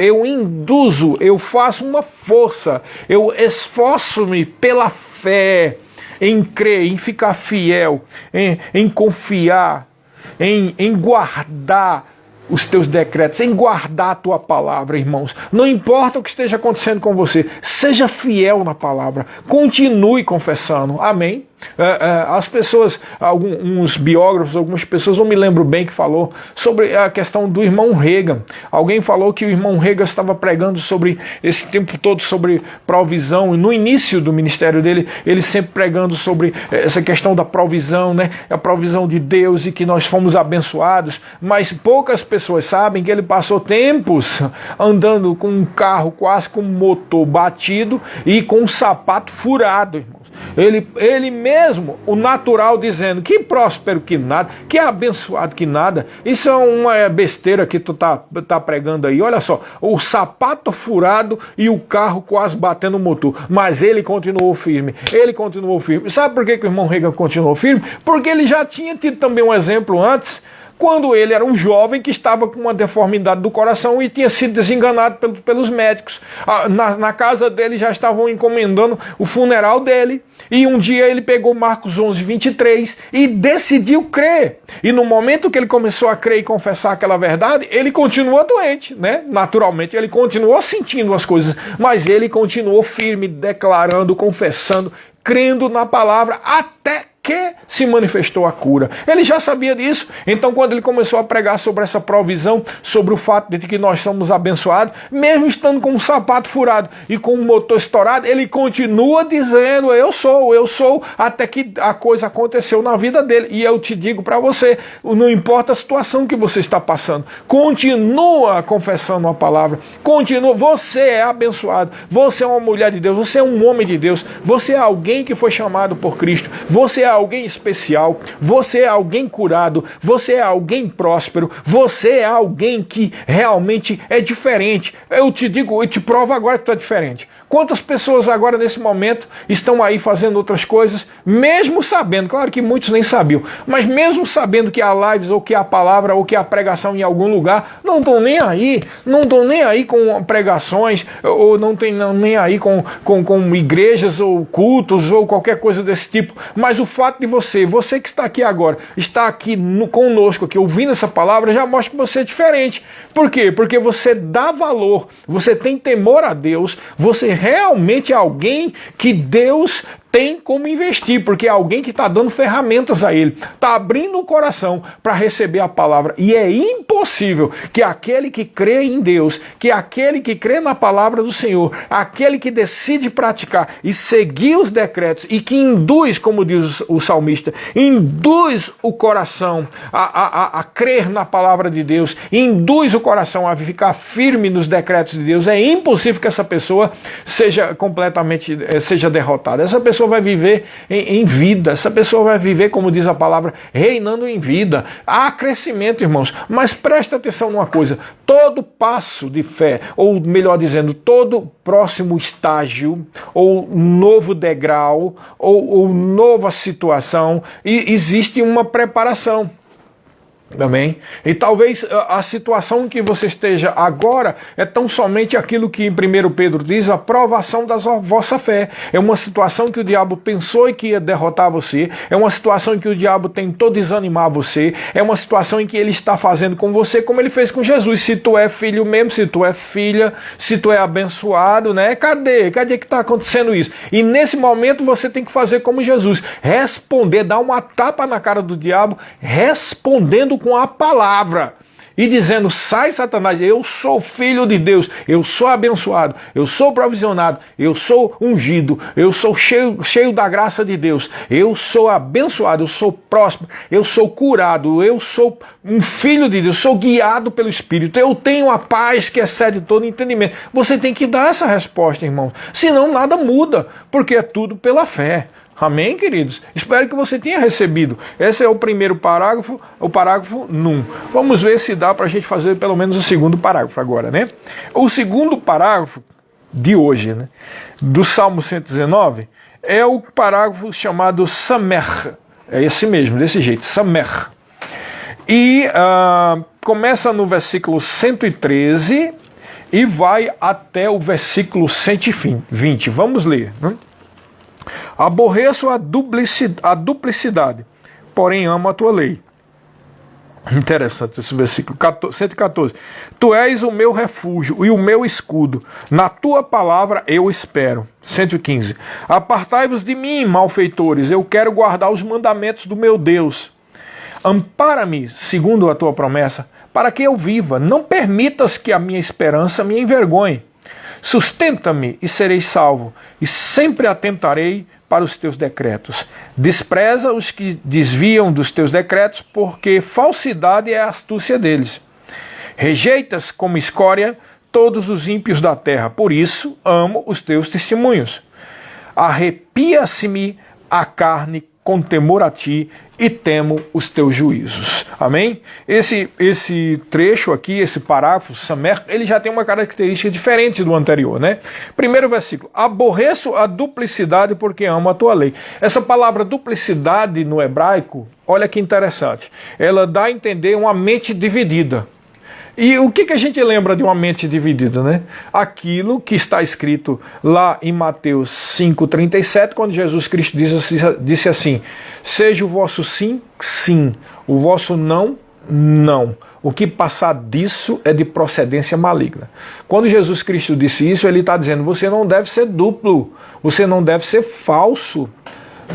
eu faço uma força, eu esforço-me pela fé, em crer, em ficar fiel, em confiar, em guardar os teus decretos, em guardar a tua palavra, irmãos. Não importa o que esteja acontecendo com você, seja fiel na palavra, continue confessando, amém? As pessoas, alguns biógrafos, algumas pessoas, não me lembro bem, que falou sobre a questão do irmão Reagan. Alguém falou que o irmão Reagan estava pregando sobre esse tempo todo sobre provisão, e no início do ministério dele, ele sempre pregando sobre essa questão da provisão, né? A provisão de Deus e que nós fomos abençoados, mas poucas pessoas sabem que ele passou tempos andando com um carro quase com motor batido e com um sapato furado, irmãos. Ele mesmo, o natural, dizendo que próspero que nada, que abençoado que nada. Isso é uma besteira que tu tá pregando aí. Olha só, o sapato furado e o carro quase batendo o motor. Mas ele continuou firme. Sabe por que o irmão Reagan continuou firme? Porque ele já tinha tido também um exemplo antes, quando ele era um jovem que estava com uma deformidade do coração e tinha sido desenganado pelos médicos. Na casa dele já estavam encomendando o funeral dele. E um dia ele pegou Marcos 11, 23 e decidiu crer. E no momento que ele começou a crer e confessar aquela verdade, ele continuou doente, né? Naturalmente, ele continuou sentindo as coisas, mas ele continuou firme, declarando, confessando, crendo na palavra, até que se manifestou a cura. Ele já sabia disso. Então, quando ele começou a pregar sobre essa provisão, sobre o fato de que nós somos abençoados, mesmo estando com um sapato furado e com um motor estourado, ele continua dizendo, eu sou, até que a coisa aconteceu na vida dele. E eu te digo para você, não importa a situação que você está passando, continua confessando a palavra, continua, você é abençoado, você é uma mulher de Deus, você é um homem de Deus, você é alguém que foi chamado por Cristo, você é alguém especial, você é alguém curado, você é alguém próspero, você é alguém que realmente é diferente. Eu te digo, eu te provo agora que tu é diferente. Quantas pessoas agora nesse momento estão aí fazendo outras coisas, mesmo sabendo, claro que muitos nem sabiam, mas mesmo sabendo que há lives, ou que há palavra, ou que há pregação em algum lugar, não estão nem aí com pregações, ou não estão nem aí com igrejas, ou cultos, ou qualquer coisa desse tipo. Mas o fato de você que está aqui agora, está aqui conosco, aqui ouvindo essa palavra, já mostra que você é diferente. Por quê? Porque você dá valor, você tem temor a Deus, você realmente é alguém que Deus tem como investir, porque é alguém que está dando ferramentas a ele, está abrindo o coração para receber a palavra. E é impossível que aquele que crê em Deus, que aquele que crê na palavra do Senhor, aquele que decide praticar e seguir os decretos e que induz, como diz o salmista, induz o coração a crer na palavra de Deus, induz o coração a ficar firme nos decretos de Deus, é impossível que essa pessoa seja completamente derrotada. Essa pessoa vai viver em vida, essa pessoa vai viver, como diz a palavra, reinando em vida. Há crescimento, irmãos, mas presta atenção numa coisa: todo passo de fé, ou melhor dizendo, todo próximo estágio, ou novo degrau, ou nova situação, existe uma preparação. Amém? E talvez a situação em que você esteja agora é tão somente aquilo que em 1 Pedro diz, a provação da vossa fé. É uma situação que o diabo pensou e que ia derrotar você, é uma situação em que o diabo tentou desanimar você, é uma situação em que ele está fazendo com você como ele fez com Jesus. Se tu é filho mesmo, se tu é filha, se tu é abençoado, né? Cadê que está acontecendo isso? E nesse momento você tem que fazer como Jesus, responder, dar uma tapa na cara do diabo, respondendo com a palavra e dizendo: sai, Satanás, eu sou filho de Deus, eu sou abençoado, eu sou provisionado, eu sou ungido, eu sou cheio da graça de Deus, eu sou abençoado, eu sou próspero, eu sou curado, eu sou um filho de Deus, sou guiado pelo Espírito, eu tenho a paz que excede todo entendimento. Você tem que dar essa resposta, irmão, senão nada muda, porque é tudo pela fé. Amém, queridos? Espero que você tenha recebido. Esse é o primeiro parágrafo, o parágrafo 1. Vamos ver se dá para a gente fazer pelo menos o segundo parágrafo agora, né? O segundo parágrafo de hoje, né, do Salmo 119, é o parágrafo chamado Samer. É esse mesmo, desse jeito, Samer. E começa no versículo 113 e vai até o versículo 120. Vamos ler, né? Aborreço a duplicidade, porém amo a tua lei. Interessante esse versículo 114. Tu és o meu refúgio e o meu escudo, na tua palavra eu espero. 115. Apartai-vos de mim, malfeitores, eu quero guardar os mandamentos do meu Deus. Ampara-me, segundo a tua promessa, para que eu viva. Não permitas que a minha esperança me envergonhe. Sustenta-me e serei salvo, e sempre atentarei para os teus decretos. Despreza os que desviam dos teus decretos, porque falsidade é a astúcia deles. Rejeitas como escória todos os ímpios da terra, por isso amo os teus testemunhos. Arrepia-se-me a carne com temor a ti, e temo os teus juízos. Amém? Esse trecho aqui, esse parágrafo, Samer, ele já tem uma característica diferente do anterior, né? Primeiro versículo: aborreço a duplicidade porque amo a tua lei. Essa palavra duplicidade no hebraico, olha que interessante, ela dá a entender uma mente dividida. E o que a gente lembra de uma mente dividida, né? Aquilo que está escrito lá em Mateus 5,37, quando Jesus Cristo disse assim: seja o vosso sim, sim, o vosso não, não. O que passar disso é de procedência maligna. Quando Jesus Cristo disse isso, ele está dizendo: você não deve ser duplo, você não deve ser falso.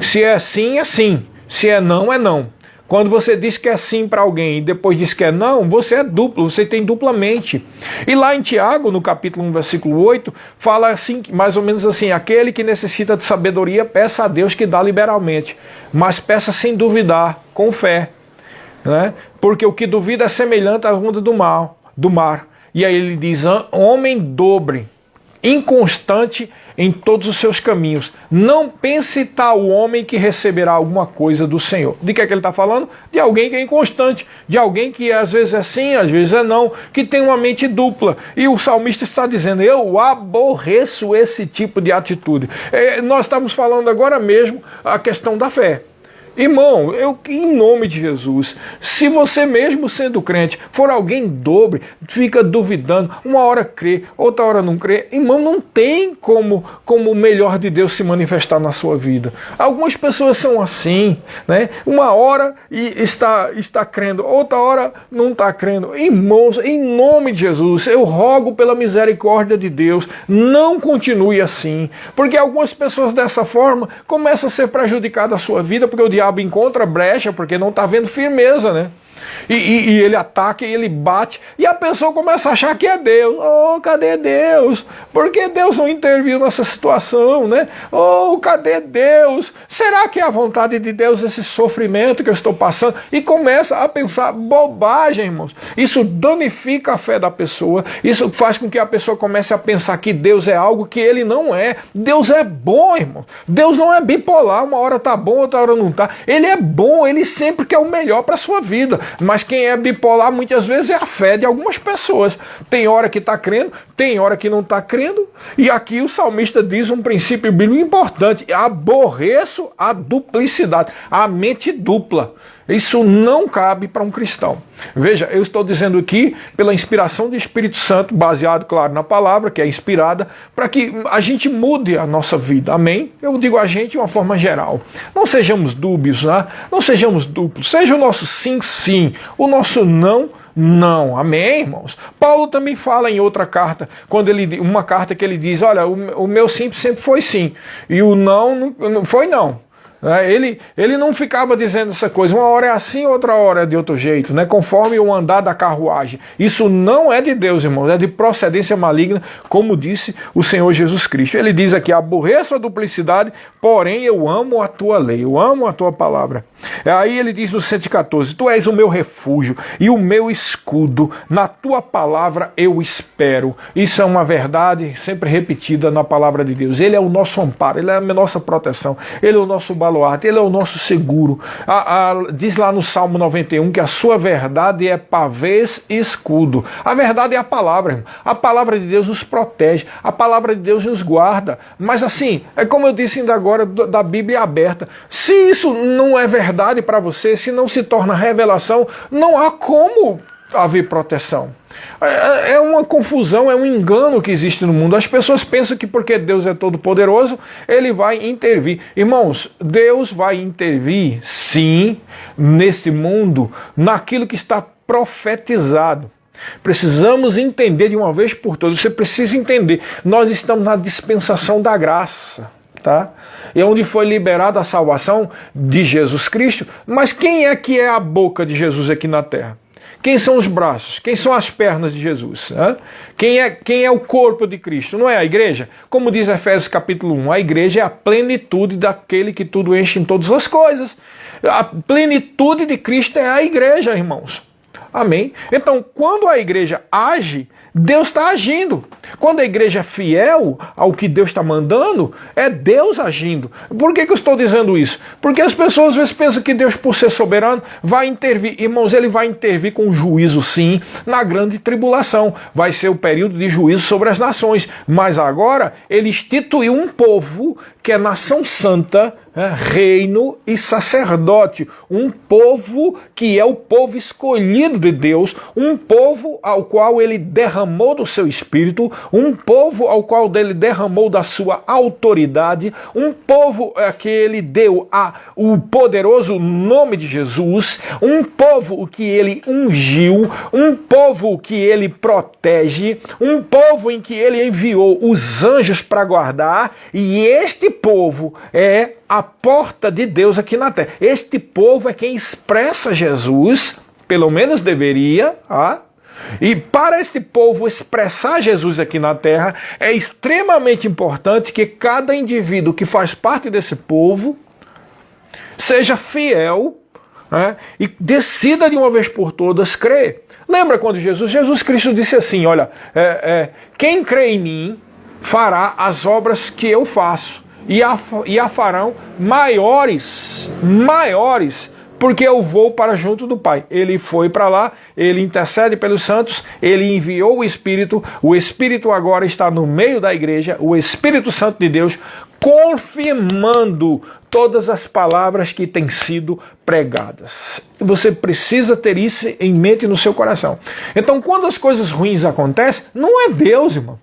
Se é sim, é sim. Se é não, é não. Quando você diz que é sim para alguém e depois diz que é não, você é duplo, você tem duplamente. E lá em Tiago, no capítulo 1, versículo 8, fala assim, mais ou menos assim: aquele que necessita de sabedoria, peça a Deus que dá liberalmente, mas peça sem duvidar, com fé. Né? Porque o que duvida é semelhante à onda do mar. E aí ele diz: homem dobre, inconstante em todos os seus caminhos. Não pense tal homem que receberá alguma coisa do Senhor. De que é que ele está falando? De alguém que é inconstante, de alguém que às vezes é sim, às vezes é não, que tem uma mente dupla. E o salmista está dizendo: eu aborreço esse tipo de atitude. Nós estamos falando agora mesmo a questão da fé. Irmão, em nome de Jesus, se você mesmo sendo crente for alguém dobre, fica duvidando, uma hora crê, outra hora não crê, irmão, não tem como o melhor de Deus se manifestar na sua vida. Algumas pessoas são assim, né? Uma hora está crendo, outra hora não está crendo. Irmãos, em nome de Jesus, eu rogo pela misericórdia de Deus, não continue assim, porque algumas pessoas dessa forma começam a ser prejudicadas a sua vida, porque o diabo encontra brecha, porque não está vendo firmeza, né? E ele ataca e ele bate, e a pessoa começa a achar que é Deus. Oh, cadê Deus? Por que Deus não interviu nessa situação, né? Oh, cadê Deus? Será que é a vontade de Deus esse sofrimento que eu estou passando? E começa a pensar bobagem, irmãos. Isso danifica a fé da pessoa, isso faz com que a pessoa comece a pensar que Deus é algo que ele não é. Deus é bom, irmão. Deus não é bipolar, uma hora tá bom, outra hora não tá. Ele é bom, ele sempre quer o melhor para a sua vida. Mas quem é bipolar muitas vezes é a fé de algumas pessoas. Tem hora que está crendo, tem hora que não está crendo. E aqui o salmista diz um princípio bíblico importante: aborreço a duplicidade, a mente dupla. Isso não cabe para um cristão. Veja, eu estou dizendo aqui pela inspiração do Espírito Santo, baseado, claro, na palavra, que é inspirada, para que a gente mude a nossa vida. Amém? Eu digo a gente de uma forma geral. Não sejamos dúbios, né? Não sejamos duplos. Seja o nosso sim, sim. O nosso não, não. Amém, irmãos? Paulo também fala em outra carta, uma carta que ele diz: olha, o meu sim sempre foi sim. E o não foi não. Ele não ficava dizendo essa coisa, uma hora é assim, outra hora é de outro jeito, né? Conforme o andar da carruagem. Isso não é de Deus, irmãos, é de procedência maligna, como disse o Senhor Jesus Cristo. Ele diz aqui: aborreço a duplicidade, porém eu amo a tua lei, eu amo a tua palavra. Aí ele diz no 114: tu és o meu refúgio e o meu escudo, na tua palavra eu espero. Isso é uma verdade sempre repetida na palavra de Deus. Ele é o nosso amparo, ele é a nossa proteção, ele é o nosso baluarte, ele é o nosso seguro. Diz lá no Salmo 91 que a sua verdade é pavês e escudo. A verdade é a palavra, irmão. A palavra de Deus nos protege, a palavra de Deus nos guarda. Mas assim, é como eu disse ainda agora, da Bíblia aberta. Se isso não é verdade para você, se não se torna revelação, não há como haver proteção. É uma confusão, é um engano que existe no mundo. As pessoas pensam que porque Deus é todo poderoso, ele vai intervir. Irmãos, Deus vai intervir, sim, neste mundo, naquilo que está profetizado. Precisamos entender de uma vez por todas. Você precisa entender, nós estamos na dispensação da graça, tá? E onde foi liberada a salvação de Jesus Cristo. Mas quem é que é a boca de Jesus aqui na terra? Quem são os braços? Quem são as pernas de Jesus? Quem é o corpo de Cristo? Não é a igreja? Como diz Efésios capítulo 1, a igreja é a plenitude daquele que tudo enche em todas as coisas. A plenitude de Cristo é a igreja, irmãos. Amém? Então, quando a igreja age, Deus está agindo. Quando a igreja é fiel ao que Deus está mandando, é Deus agindo. Por que eu estou dizendo isso? Porque as pessoas às vezes pensam que Deus, por ser soberano, vai intervir. Irmãos, ele vai intervir com juízo, sim, na grande tribulação. Vai ser o período de juízo sobre as nações. Mas agora, ele instituiu um povo que é nação santa, reino e sacerdote. Um povo que é o povo escolhido de Deus, um povo ao qual ele derramou do seu espírito, um povo ao qual ele derramou da sua autoridade, um povo que ele deu o poderoso nome de Jesus, um povo que ele ungiu, um povo que ele protege, um povo em que ele enviou os anjos para guardar, e este povo é a porta de Deus aqui na terra. Este povo é quem expressa Jesus, pelo menos deveria, e para este povo expressar Jesus aqui na terra, é extremamente importante que cada indivíduo que faz parte desse povo seja fiel, e decida de uma vez por todas crer. Lembra quando Jesus Cristo disse assim: olha, quem crê em mim fará as obras que eu faço, e a farão maiores, porque eu vou para junto do Pai. Ele foi para lá, ele intercede pelos santos, ele enviou o Espírito agora está no meio da igreja, o Espírito Santo de Deus confirmando todas as palavras que têm sido pregadas. Você precisa ter isso em mente no seu coração. Então, quando as coisas ruins acontecem, não é Deus, irmão.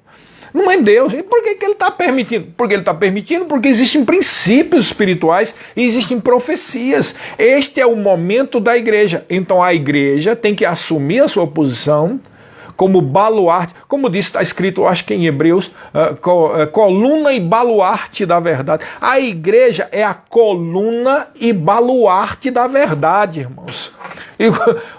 Não é Deus. E por que ele está permitindo? Porque ele está permitindo porque existem princípios espirituais e existem profecias. Este é o momento da igreja. Então a igreja tem que assumir a sua posição como baluarte, como diz, está escrito, acho que em Hebreus, coluna e baluarte da verdade. A igreja é a coluna e baluarte da verdade, irmãos. E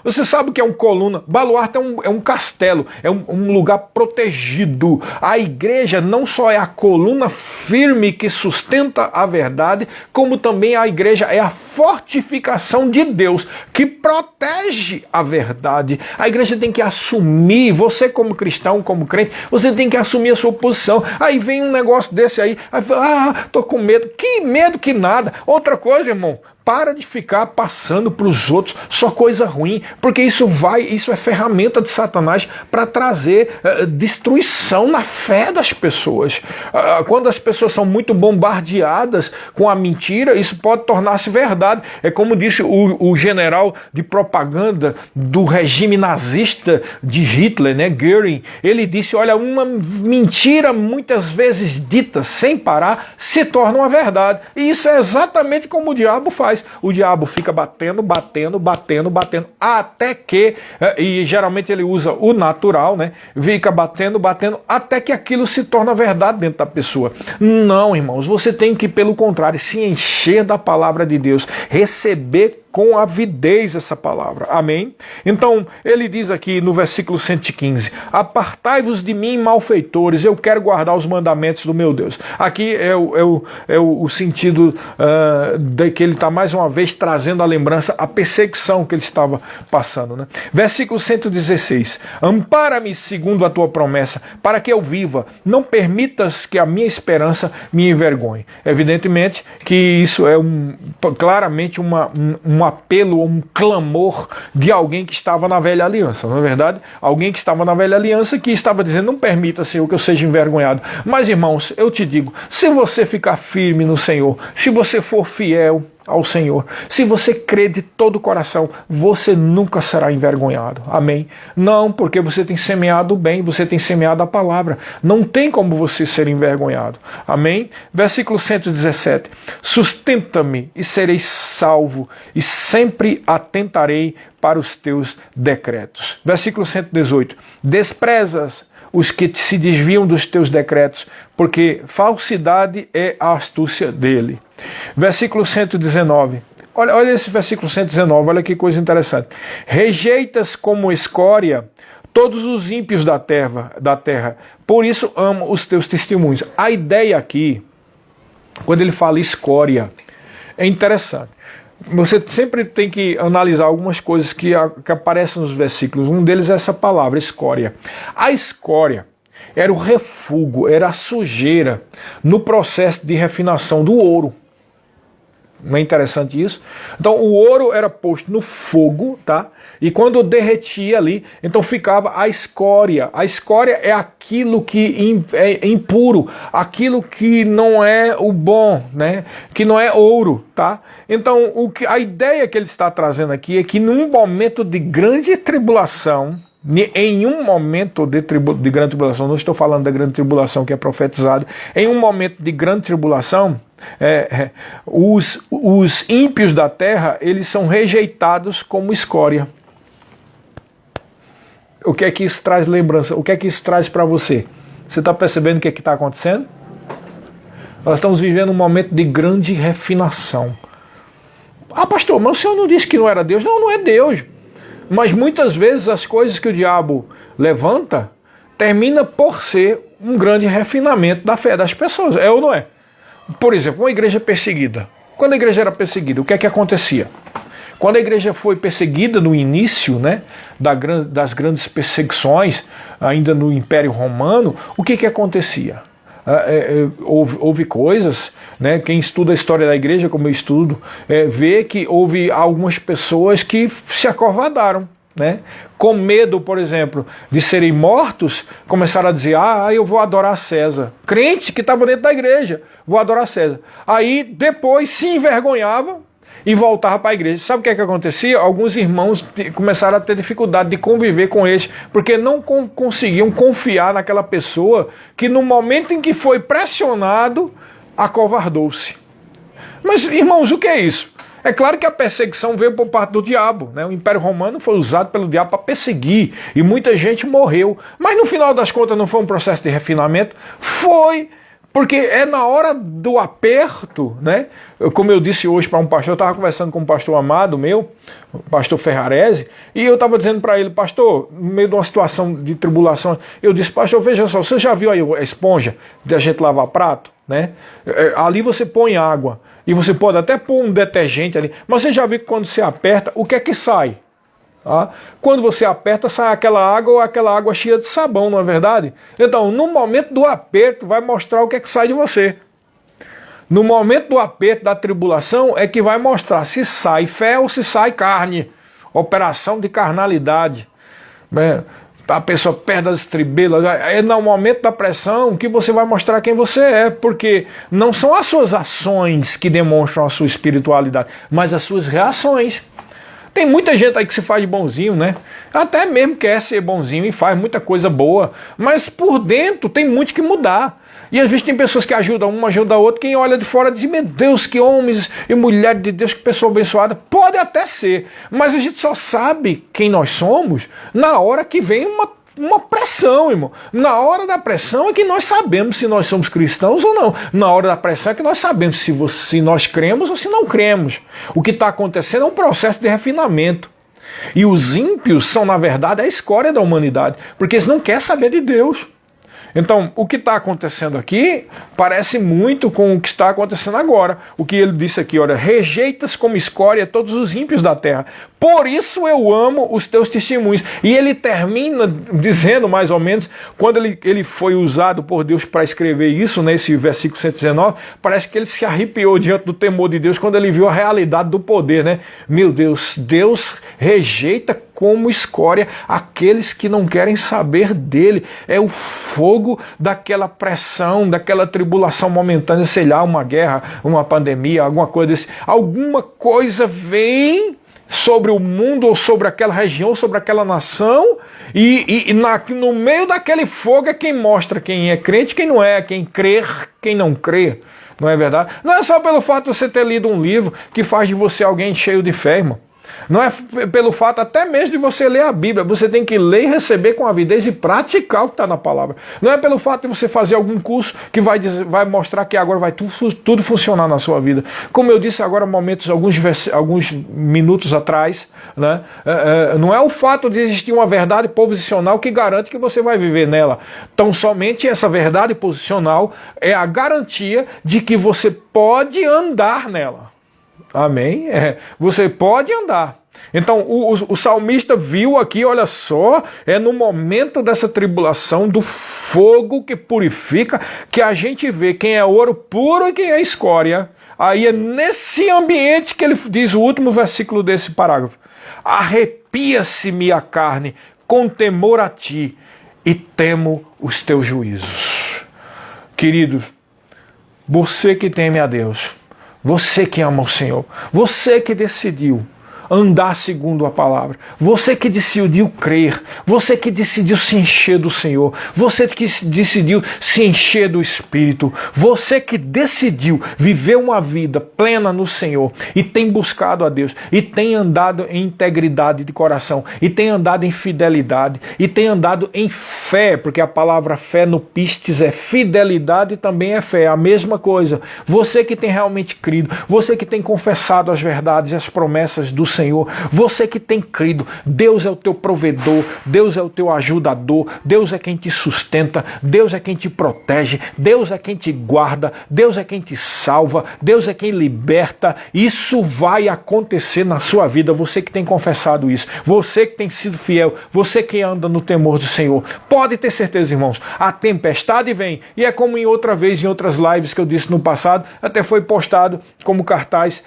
você sabe o que é um coluna? Baluarte é um castelo, é um lugar protegido. A igreja não só é a coluna firme que sustenta a verdade, como também a igreja é a fortificação de Deus que protege a verdade. A igreja tem que assumir, você como cristão, como crente, você tem que assumir a sua posição. Aí vem um negócio desse aí fala, tô com medo. Que medo que nada. Outra coisa, irmão, para de ficar passando para os outros só coisa ruim, porque isso é ferramenta de Satanás para trazer destruição na fé das pessoas. Quando as pessoas são muito bombardeadas com a mentira, isso pode tornar-se verdade. É como disse o general de propaganda do regime nazista de Hitler, né, Göring. Ele disse, olha, uma mentira muitas vezes dita sem parar se torna uma verdade. E isso é exatamente como o diabo faz. O diabo fica batendo, até que, e geralmente ele usa o natural, né? Fica batendo, até que aquilo se torna verdade dentro da pessoa. Não, irmãos, você tem que, pelo contrário, se encher da palavra de Deus, receber com avidez essa palavra. Amém? Então, ele diz aqui no versículo 115, apartai-vos de mim, malfeitores, eu quero guardar os mandamentos do meu Deus. Aqui é o sentido de que ele está mais uma vez trazendo à lembrança a perseguição que ele estava passando. Né? Versículo 116, ampara-me segundo a tua promessa, para que eu viva, não permitas que a minha esperança me envergonhe. Evidentemente que isso é claramente um apelo ou um clamor de alguém que estava na velha aliança, não é verdade? Alguém que estava na velha aliança que estava dizendo, não permita, Senhor, que eu seja envergonhado. Mas, irmãos, eu te digo, se você ficar firme no Senhor, se você for fiel ao Senhor, se você crer de todo o coração, você nunca será envergonhado. Amém? Não, porque você tem semeado o bem, você tem semeado a palavra. Não tem como você ser envergonhado. Amém? Versículo 117. Sustenta-me e serei salvo, e sempre atentarei para os teus decretos. Versículo 118. Desprezas os que se desviam dos teus decretos, porque falsidade é a astúcia dele. Versículo 119. Olha esse versículo 119, olha que coisa interessante. Rejeitas como escória todos os ímpios da terra, por isso amo os teus testemunhos. A ideia aqui, quando ele fala escória, é interessante. Você sempre tem que analisar algumas coisas que aparecem nos versículos. Um deles é essa palavra, escória. A escória era o refúgio, era a sujeira no processo de refinação do ouro. Não é interessante isso? Então o ouro era posto no fogo, tá? E quando derretia ali, então ficava a escória. A escória é aquilo que é impuro, aquilo que não é o bom, né? Que não é ouro, tá? Então a ideia que ele está trazendo aqui é que num momento de grande tribulação, em um momento de grande tribulação, não estou falando da grande tribulação que é profetizada, em um momento de grande tribulação, os ímpios da terra, eles são rejeitados como escória. O que é que isso traz lembrança? O que é que isso traz para você? Você está percebendo o que é que está acontecendo? Nós estamos vivendo um momento de grande refinação. Ah, pastor, mas o senhor não disse que não era Deus? Não, não é Deus. Mas muitas vezes as coisas que o diabo levanta termina por ser um grande refinamento da fé das pessoas. É ou não é? Por exemplo, uma igreja perseguida. Quando a igreja era perseguida, o que é que acontecia? Quando a igreja foi perseguida no início, né, das grandes perseguições, ainda no Império Romano, o que acontecia? Houve coisas, né, quem estuda a história da igreja, como eu estudo, vê que houve algumas pessoas que se acovardaram. né? Com medo, por exemplo, de serem mortos, começaram a dizer, eu vou adorar César. Crente que estava dentro da igreja, vou adorar César. Aí depois se envergonhava e voltava para a igreja. Sabe o que acontecia? Alguns irmãos começaram a ter dificuldade de conviver com eles, porque não conseguiam confiar naquela pessoa que no momento em que foi pressionado, acovardou-se. Mas, irmãos, o que é isso? É claro que a perseguição veio por parte do diabo, né? O Império Romano foi usado pelo diabo para perseguir e muita gente morreu. Mas no final das contas não foi um processo de refinamento? Foi, porque é na hora do aperto, né? Como eu disse hoje para um pastor, eu estava conversando com um pastor amado meu, o pastor Ferrarese, e eu estava dizendo para ele, pastor, no meio de uma situação de tribulação, eu disse, pastor, veja só, você já viu aí a esponja de a gente lavar prato? Né? Ali você põe água e você pode até pôr um detergente ali, mas você já viu que quando você aperta, o que é que sai? Quando você aperta, sai aquela água ou aquela água cheia de sabão, não é verdade? Então, no momento do aperto, vai mostrar o que é que sai de você. No momento do aperto, da tribulação, é que vai mostrar se sai fé ou se sai carne. Operação de carnalidade. A pessoa perde as estribelas. É no momento da pressão que você vai mostrar quem você é, porque não são as suas ações que demonstram a sua espiritualidade, mas as suas reações. Tem muita gente aí que se faz de bonzinho, né? Até mesmo quer ser bonzinho e faz muita coisa boa, mas por dentro tem muito que mudar. E às vezes tem pessoas que ajudam uma, ajudam a outra, quem olha de fora diz, meu Deus, que homens e mulheres de Deus, que pessoa abençoada. Pode até ser, mas a gente só sabe quem nós somos na hora que vem uma pressão, irmão. Na hora da pressão é que nós sabemos se nós somos cristãos ou não. Na hora da pressão é que nós sabemos se nós cremos ou se não cremos. O que está acontecendo é um processo de refinamento. E os ímpios são, na verdade, a escória da humanidade, porque eles não querem saber de Deus. Então, o que está acontecendo aqui parece muito com o que está acontecendo agora. O que ele disse aqui, olha, rejeitas como escória todos os ímpios da terra. Por isso eu amo os teus testemunhos. E ele termina dizendo, mais ou menos, quando ele foi usado por Deus para escrever isso, nesse versículo 119, parece que ele se arrepiou diante do temor de Deus quando ele viu a realidade do poder, né? Meu Deus, Deus rejeita como escória aqueles que não querem saber dele. É o fogo daquela pressão, daquela tribulação momentânea, sei lá, uma guerra, uma pandemia, alguma coisa desse. Alguma coisa vem sobre o mundo, ou sobre aquela região, sobre aquela nação, no meio daquele fogo é quem mostra quem é crente, quem não é, quem crê, quem não crê. Não é verdade? Não é só pelo fato de você ter lido um livro que faz de você alguém cheio de fé, irmão. Não é pelo fato até mesmo de você ler a Bíblia. Você tem que ler e receber com avidez e praticar o que está na palavra. Não é pelo fato de você fazer algum curso que vai mostrar que agora vai tudo funcionar na sua vida. Como eu disse agora, alguns minutos atrás, né? Não é o fato de existir uma verdade posicional que garante que você vai viver nela. Então somente essa verdade posicional é a garantia de que você pode andar nela. Amém? Você pode andar. Então o salmista viu aqui, olha só, é no momento dessa tribulação, do fogo que purifica, que a gente vê quem é ouro puro e quem é escória. Aí é nesse ambiente que ele diz o último versículo desse parágrafo. Arrepia-se-me a carne com temor a ti e temo os teus juízos. Queridos, você que teme a Deus, você que ama o Senhor, você que decidiu andar segundo a palavra, você que decidiu crer, você que decidiu se encher do Senhor, você que decidiu se encher do Espírito, você que decidiu viver uma vida plena no Senhor e tem buscado a Deus, e tem andado em integridade de coração, e tem andado em fidelidade, e tem andado em fé, porque a palavra fé no pistes é fidelidade e também é fé, a mesma coisa. Você que tem realmente crido, você que tem confessado as verdades e as promessas do Senhor, você que tem crido, Deus é o teu provedor, Deus é o teu ajudador, Deus é quem te sustenta, Deus é quem te protege, Deus é quem te guarda, Deus é quem te salva, Deus é quem liberta. Isso vai acontecer na sua vida, você que tem confessado isso, você que tem sido fiel, você que anda no temor do Senhor. Pode ter certeza, irmãos, a tempestade vem, e é como em outras lives que eu disse no passado, até foi postado como cartaz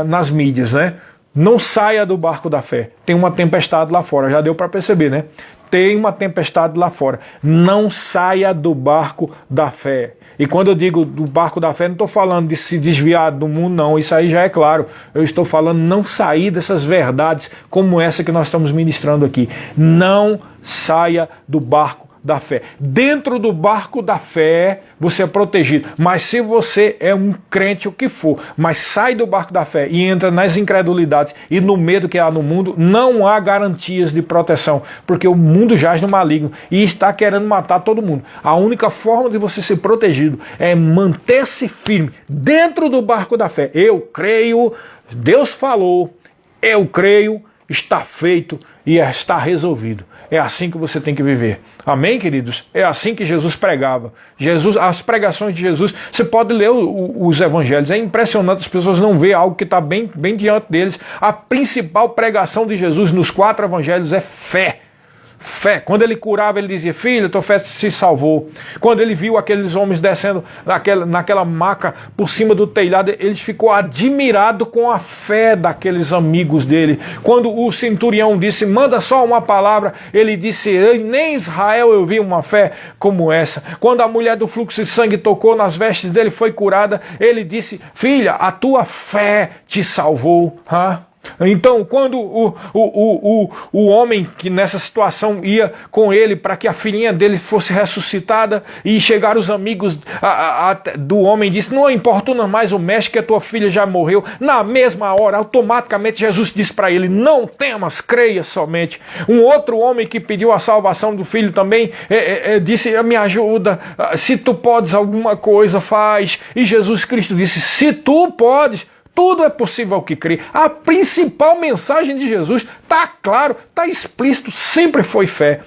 nas mídias, né? Não saia do barco da fé. Tem uma tempestade lá fora, já deu para perceber, né? Tem uma tempestade lá fora. Não saia do barco da fé. E quando eu digo do barco da fé, não estou falando de se desviar do mundo, não. Isso aí já é claro. Eu estou falando não sair dessas verdades como essa que nós estamos ministrando aqui. Não saia do barco da fé. Dentro do barco da fé, você é protegido. Mas se você é um crente, o que for, mas sai do barco da fé e entra nas incredulidades e no medo que há no mundo, não há garantias de proteção, porque o mundo jaz no maligno e está querendo matar todo mundo. A única forma de você ser protegido é manter-se firme dentro do barco da fé. Eu creio, Deus falou, eu creio, está feito e está resolvido. É assim que você tem que viver. Amém, queridos? É assim que Jesus pregava. As pregações de Jesus, você pode ler os evangelhos, é impressionante, as pessoas não veem algo que está bem diante deles. A principal pregação de Jesus nos 4 evangelhos é fé. Fé. Quando ele curava, ele dizia, filho, tua fé se salvou. Quando ele viu aqueles homens descendo naquela maca por cima do telhado, ele ficou admirado com a fé daqueles amigos dele. Quando o centurião disse, manda só uma palavra, ele disse, nem em Israel eu vi uma fé como essa. Quando a mulher do fluxo de sangue tocou nas vestes dele, foi curada, ele disse, filha, a tua fé te salvou. Então, quando o homem que nessa situação ia com ele para que a filhinha dele fosse ressuscitada e chegaram os amigos do homem e disse, não importuna mais o mestre que a tua filha já morreu, na mesma hora, automaticamente Jesus disse para ele, não temas, creia somente. Um outro homem que pediu a salvação do filho também disse, me ajuda, se tu podes alguma coisa, faz. E Jesus Cristo disse, se tu podes, tudo é possível ao que crê. A principal mensagem de Jesus está claro, está explícito, sempre foi fé.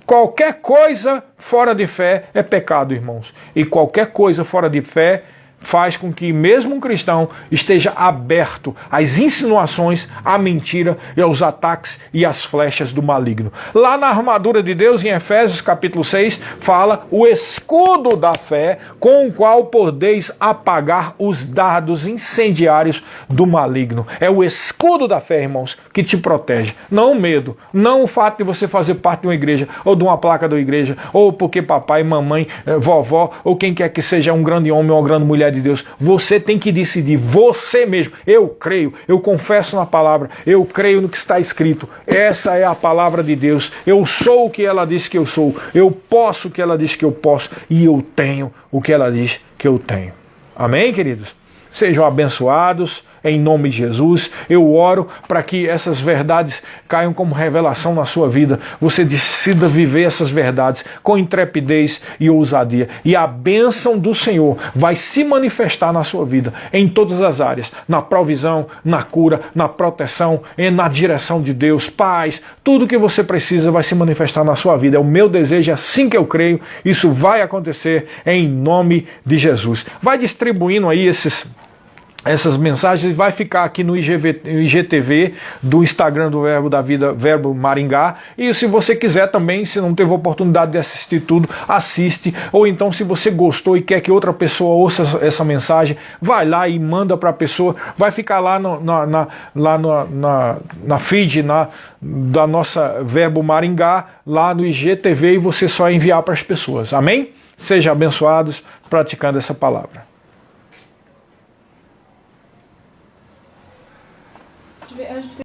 Qualquer coisa fora de fé é pecado, irmãos. E qualquer coisa fora de fé faz com que mesmo um cristão esteja aberto às insinuações, à mentira e aos ataques e às flechas do maligno. Lá na armadura de Deus, em Efésios capítulo 6, fala o escudo da fé com o qual podeis apagar os dardos incendiários do maligno. É o escudo da fé, irmãos, que te protege. Não o medo, não o fato de você fazer parte de uma igreja ou de uma placa da igreja, ou porque papai, mamãe, vovó, ou quem quer que seja um grande homem ou uma grande mulher de Deus. Você tem que decidir, você mesmo. Eu creio, eu confesso na palavra, eu creio no que está escrito. Essa é a palavra de Deus. Eu sou o que ela diz que eu sou. Eu posso o que ela diz que eu posso. E eu tenho o que ela diz que eu tenho. Amém, queridos? Sejam abençoados em nome de Jesus. Eu oro para que essas verdades caiam como revelação na sua vida. Você decida viver essas verdades com intrepidez e ousadia. E a bênção do Senhor vai se manifestar na sua vida em todas as áreas. Na provisão, na cura, na proteção, na direção de Deus. Paz, tudo que você precisa vai se manifestar na sua vida. É o meu desejo, é assim que eu creio. Isso vai acontecer em nome de Jesus. Vai distribuindo aí essas mensagens, vai ficar aqui no IGTV do Instagram do Verbo da Vida, Verbo Maringá. E se você quiser também, se não teve oportunidade de assistir tudo, assiste. Ou então, se você gostou e quer que outra pessoa ouça essa mensagem, vai lá e manda para a pessoa. Vai ficar lá na feed da nossa Verbo Maringá, lá no IGTV, e você só enviar para as pessoas. Amém? Sejam abençoados praticando essa palavra. A gente